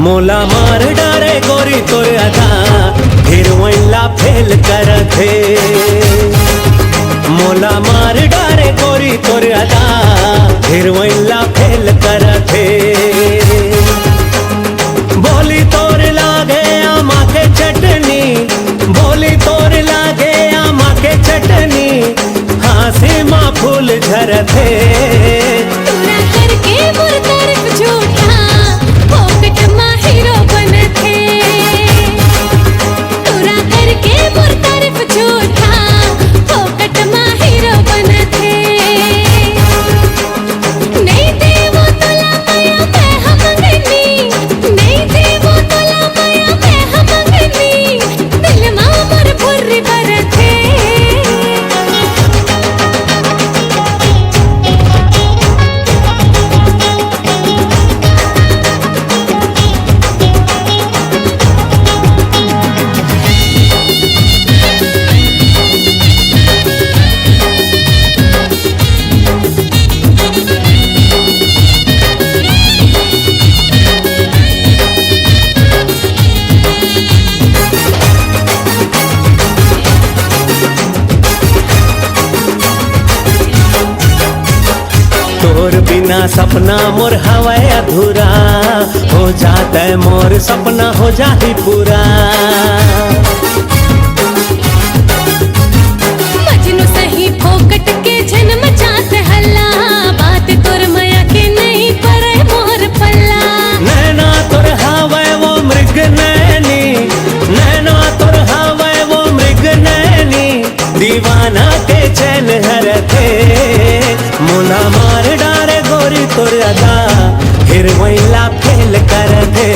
मोला मार डारे गोरी तोर अदा हिरवैला फेल कर थे। मोला मार डारे गोरी तोर अदा हिरवैला फेल कर थे। बोली तोर लागे आमा के चटनी, बोली तोर लागे आमा के चटनी, हाँसी माँ फूल झर थे। तोर बिना सपना मोर हवाए अधूरा, हो जाता है मोर सपना हो जाही पूरा। मजनू सही फोकट के जन्म चाहत हल्ला, बात तोर माया के नहीं पड़े मोर पल्ला। नैना तोर हवाए वो मृग नैनी, नैना तोर हवाए वो मृग नैनी, दीवाना के चैन हर थे। मोला मार डारे गोरी तोर अदा हिरवैला फेल कर थे।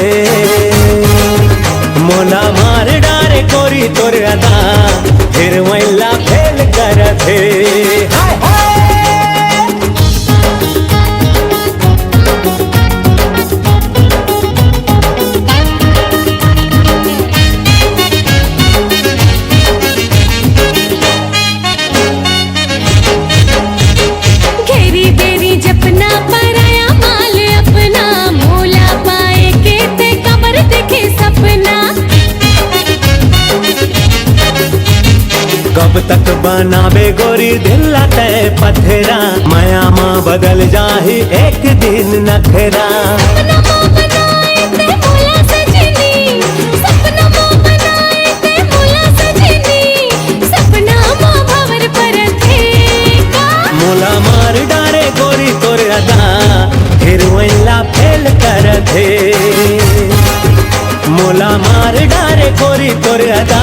मोला मार डारे गोरी तोर अदा हिरवैला फेल कर थे। हाय हाय कब तक बनावे गोरी दिल लाते पत्थरा, माया माँ बदल जाही एक दिन नखरा। मोला मार डारे गोरी तोर अदा हिरवैला फेल कर थे। मोला मार डारे गोरी तोर अदा